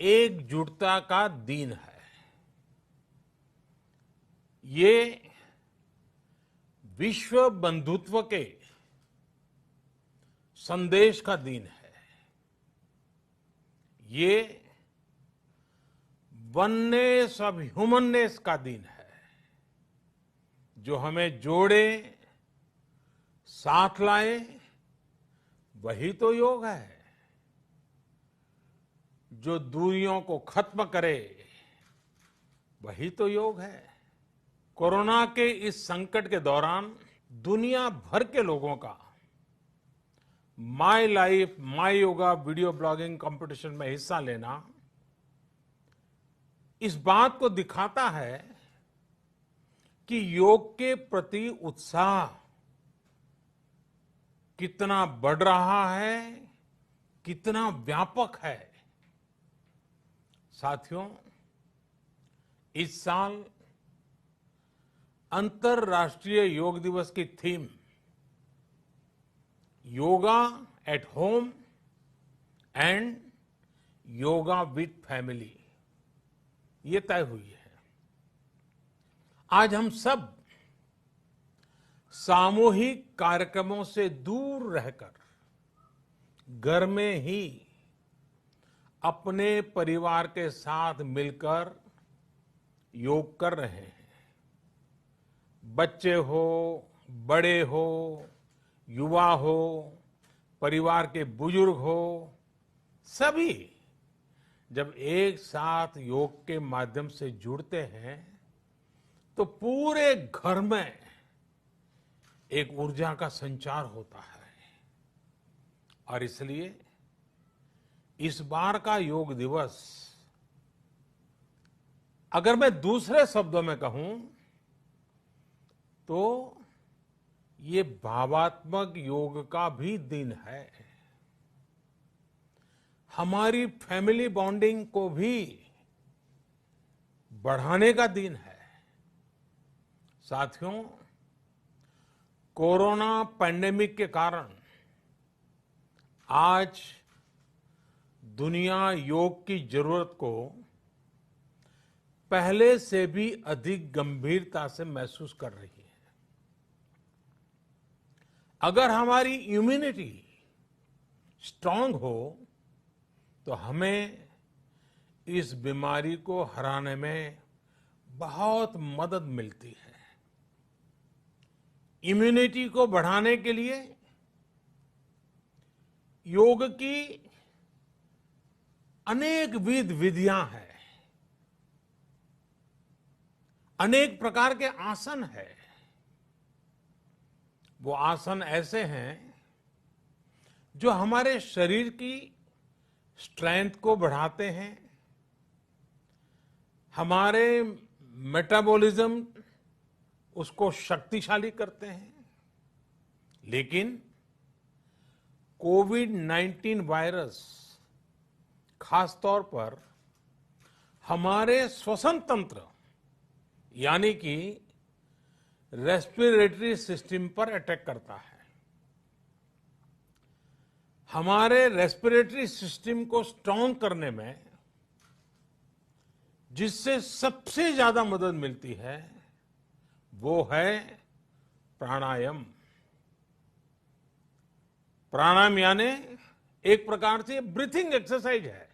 एकजुटता का दिन है। ये विश्व बंधुत्व के संदेश का दिन है। ये वननेस ऑफ ह्यूमननेस का दिन है, जो हमें जोड़े, साथ लाए, वही तो योग है। जो दूरियों को खत्म करे, वही तो योग है। कोरोना के इस संकट के दौरान दुनिया भर के लोगों का my life my yoga video blogging competition में हिस्सा लेना इस बात को दिखाता है कि योग के प्रति उत्साह कितना बढ़ रहा है, कितना व्यापक है। साथियों, इस साल अंतर्राष्ट्रीय योग दिवस की theme yoga at home and yoga with family ये तय हुई है। आज हम सब सामूहिक कार्यक्रमों से दूर रहकर घर में ही अपने परिवार के साथ मिलकर योग कर रहे हैं। बच्चे हो, बड़े हो, युवा हो, परिवार के बुजुर्ग हो, सभी जब एक साथ योग के माध्यम से जुड़ते हैं तो पूरे घर में एक ऊर्जा का संचार होता है। और इसलिए इस बार का योग दिवस, अगर मैं दूसरे शब्दों में कहूं तो ये भावात्मक योग का भी दिन है। हमारी फैमिली बॉन्डिंग को भी बढ़ाने का दिन है। साथियों, कोरोना पैंडेमिक के कारण आज दुनिया योग की जरूरत को पहले से भी अधिक गंभीरता से महसूस कर रही है। अगर हमारी इम्यूनिटी स्ट्रांग हो तो हमें इस बीमारी को हराने में बहुत मदद मिलती है। इम्यूनिटी को बढ़ाने के लिए योग की अनेक विधियां हैं, अनेक प्रकार के आसन हैं। वो आसन ऐसे हैं जो हमारे शरीर की स्ट्रेंथ को बढ़ाते हैं, हमारे मेटाबॉलिज्म उसको शक्तिशाली करते हैं। लेकिन कोविड-19 वायरस खासतौर पर हमारे श्वसन तंत्र यानी कि रेस्पिरेटरी सिस्टम पर अटैक करता है। हमारे रेस्पिरेटरी सिस्टम को स्ट्रांग करने में जिससे सबसे ज्यादा मदद मिलती है वो है प्राणायाम। प्राणायाम यानी एक प्रकार से ब्रीथिंग एक्सरसाइज है।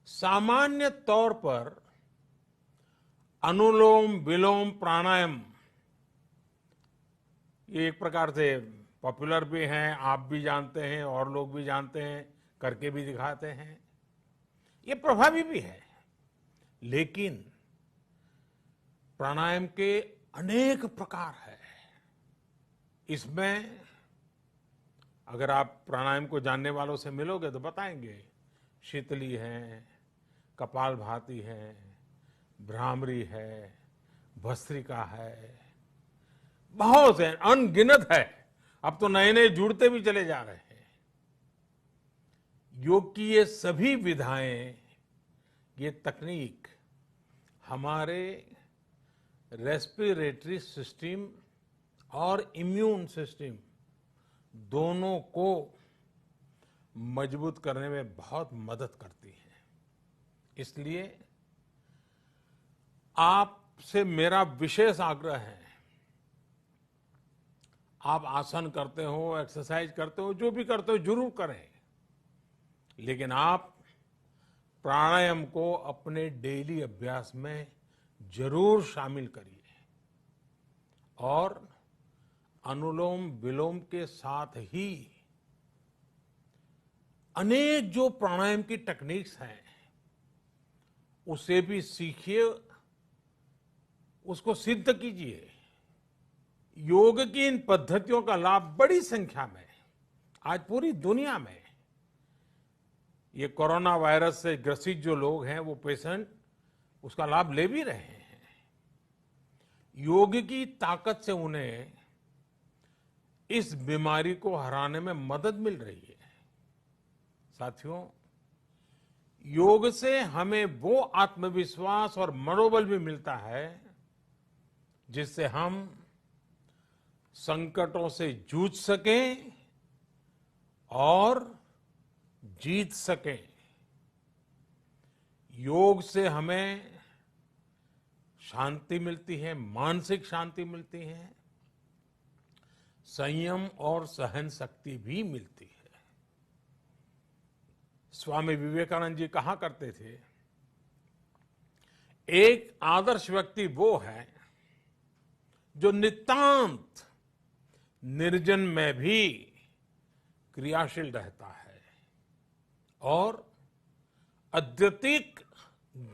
सामान्य तौर पर अनुलोम विलोम प्राणायाम ये एक प्रकार से पॉपुलर भी हैं, आप भी जानते हैं और लोग भी जानते हैं, करके भी दिखाते हैं। ये प्रभावी भी है। लेकिन प्राणायाम के अनेक प्रकार हैं। इसमें अगर आप प्राणायाम को जानने वालों से मिलोगे तो बताएंगे शीतली है, कपालभाति है, भ्रामरी है, भस्त्रिका है, बहुत है, अनगिनत है। अब तो नए नए जुड़ते भी चले जा रहे हैं। योग की ये सभी विधाएं, ये तकनीक हमारे रेस्पिरेटरी सिस्टम और इम्यून सिस्टम दोनों को मजबूत करने में बहुत मदद करती है। इसलिए आपसे मेरा विशेष आग्रह है, आप आसन करते हो, एक्सरसाइज करते हो, जो भी करते हो जरूर करें, लेकिन आप प्राणायाम को अपने डेली अभ्यास में जरूर शामिल करिए और अनुलोम विलोम के साथ ही अनेक जो प्राणायाम की टेक्निक्स हैं उसे भी सीखिए, उसको सिद्ध कीजिए। योग की इन पद्धतियों का लाभ बड़ी संख्या में आज पूरी दुनिया में ये कोरोना वायरस से ग्रसित जो लोग हैं, वो पेशेंट उसका लाभ ले भी रहे हैं। योग की ताकत से उन्हें इस बीमारी को हराने में मदद मिल रही है। साथियों, योग से हमें वो आत्मविश्वास और मनोबल भी मिलता है जिससे हम संकटों से जूझ सकें और जीत सकें। योग से हमें शांति मिलती है, मानसिक शांति मिलती है, संयम और सहन शक्ति भी मिलती है। स्वामी विवेकानंद जी कहा करते थे, एक आदर्श व्यक्ति वो है जो नितांत निर्जन में भी क्रियाशील रहता है और अत्यधिक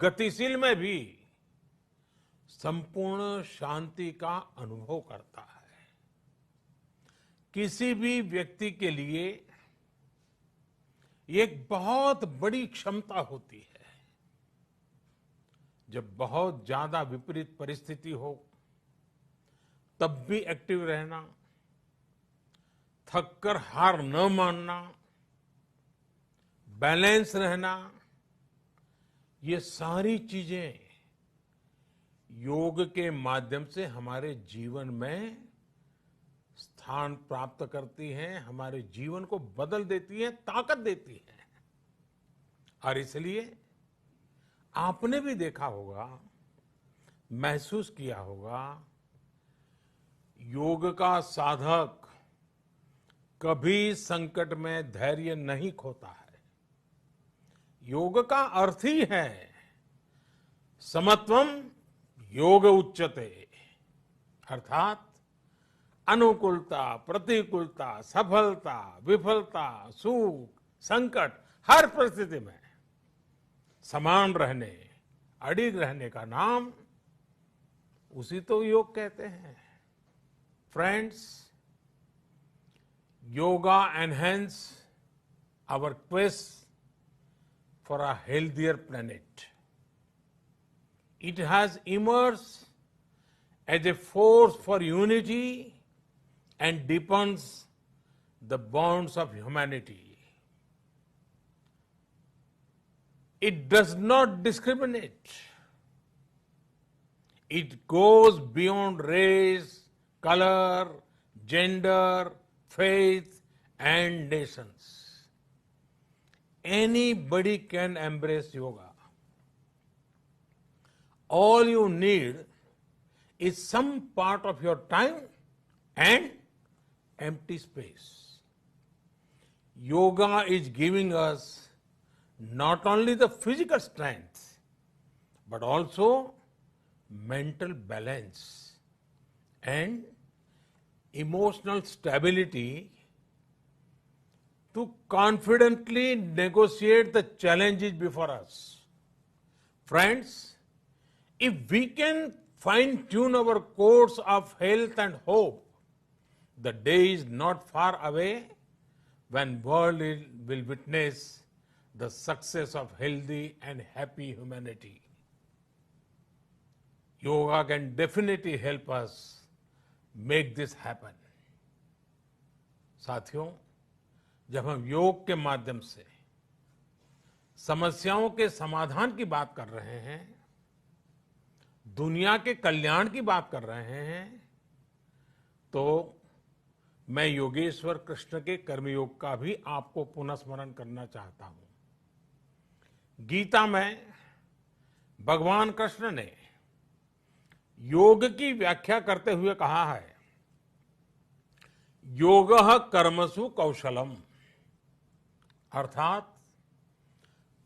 गतिशील में भी संपूर्ण शांति का अनुभव करता है। किसी भी व्यक्ति के लिए ये एक बहुत बड़ी क्षमता होती है, जब बहुत ज्यादा विपरीत परिस्थिति हो तब भी एक्टिव रहना, थककर हार न मानना, बैलेंस रहना, ये सारी चीजें योग के माध्यम से हमारे जीवन में स्थान प्राप्त करती हैं, हमारे जीवन को बदल देती हैं, ताकत देती हैं। और इसलिए आपने भी देखा होगा, महसूस किया होगा, योग का साधक कभी संकट में धैर्य नहीं खोता है। योग का अर्थ ही है समत्वम योग उच्यते, अर्थात अनुकूलता, प्रतिकूलता, सफलता, विफलता, सुख, संकट, हर परिस्थिति में समान रहने, अडिग रहने का नाम उसी तो योग कहते हैं। Friends, yoga enhance our quest for a healthier planet. It has emerged as a force for unity and deepens the bonds of humanity. It does not discriminate. It goes beyond race, color, gender, faith and nations. Anybody can embrace yoga. All you need is some part of your time and empty space. Yoga is giving us not only the physical strength but also mental balance and emotional stability to confidently negotiate the challenges before us. Friends, if we can fine-tune our course of health and hope, the day is not far away when world will witness the success of healthy and happy humanity. Yoga can definitely help us make this happen. साथियों, जब हम योग के माध्यम से समस्याओं के समाधान की बात कर रहे हैं, दुनिया के कल्याण की बात कर रहे हैं, तो मैं योगेश्वर कृष्ण के कर्मयोग का भी आपको पुनः स्मरण करना चाहता हूं। गीता में भगवान कृष्ण ने योग की व्याख्या करते हुए कहा है, योगः कर्मसु कौशलम, अर्थात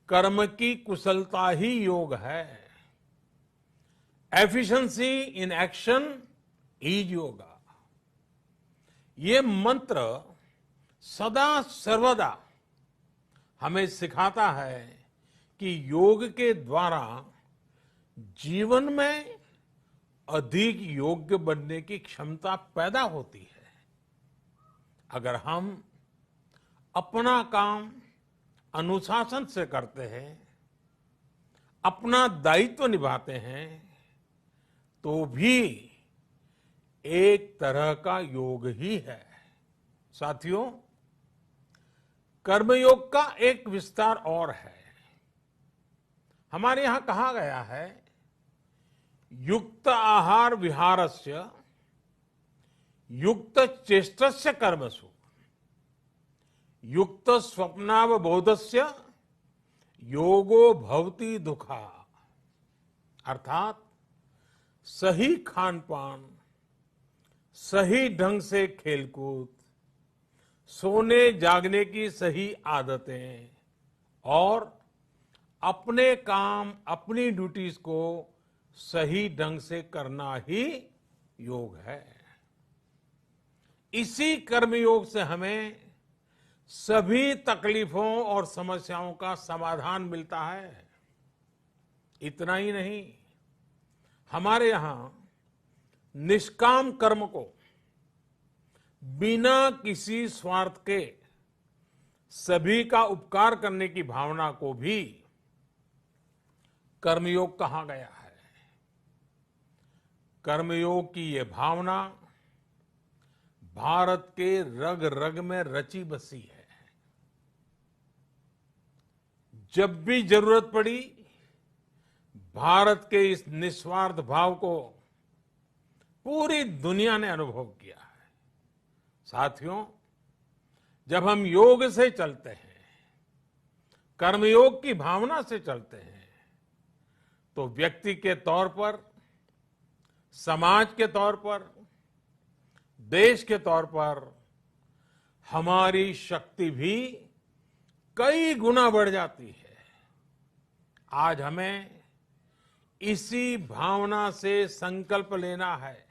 कर्म की कुशलता ही योग है। Efficiency in action is yoga. ये मंत्र सदा सर्वदा हमें सिखाता है कि योग के द्वारा जीवन में अधिक योग्य बनने की क्षमता पैदा होती है। अगर हम अपना काम अनुशासन से करते हैं, अपना दायित्व निभाते हैं, तो भी एक तरह का योग ही है। साथियों, कर्मयोग का एक विस्तार और है। हमारे यहां कहा गया है, युक्त आहार विहारस्य युक्त चेष्टस्य कर्मसु युक्त स्वप्नावबोधस्य योगो भवति दुखा। अर्थात सही खान पान, सही ढंग से खेलकूद, सोने जागने की सही आदतें और अपने काम, अपनी ड्यूटीज को सही ढंग से करना ही योग है। इसी कर्मयोग से हमें सभी तकलीफों और समस्याओं का समाधान मिलता है। इतना ही नहीं, हमारे यहां निष्काम कर्म को बिना किसी स्वार्थ के सभी का उपकार करने की भावना को भी कर्मयोग कहा गया है। कर्मयोग की ये भावना भारत के रग रग में रची बसी है। जब भी जरूरत पड़ी, भारत के इस निस्वार्थ भाव को पूरी दुनिया ने अनुभव किया है। साथियों, जब हम योग से चलते हैं, कर्मयोग की भावना से चलते हैं, तो व्यक्ति के तौर पर, समाज के तौर पर, देश के तौर पर हमारी शक्ति भी कई गुना बढ़ जाती है। आज हमें इसी भावना से संकल्प लेना है।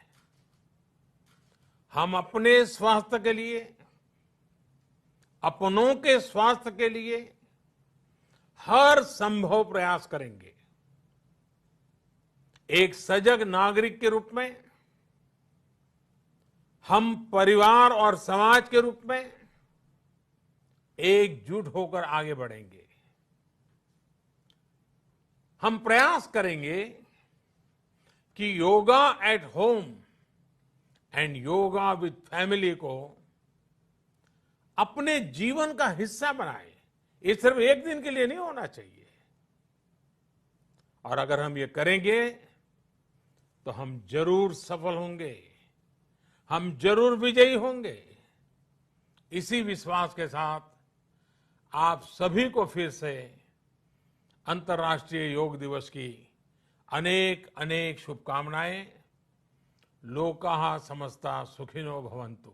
हम अपने स्वास्थ्य के लिए, अपनों के स्वास्थ्य के लिए हर संभव प्रयास करेंगे। एक सजग नागरिक के रूप में हम परिवार और समाज के रूप में एकजुट होकर आगे बढ़ेंगे। हम प्रयास करेंगे कि yoga at home and yoga with family को अपने जीवन का हिस्सा बनाएं। ये सिर्फ एक दिन के लिए नहीं होना चाहिए। और अगर हम ये करेंगे तो हम जरूर सफल होंगे, हम जरूर विजयी होंगे। इसी विश्वास के साथ आप सभी को फिर से अंतर्राष्ट्रीय योग दिवस की अनेक अनेक शुभकामनाएं। लोकाः समस्ता सुखिनो भवन्तु।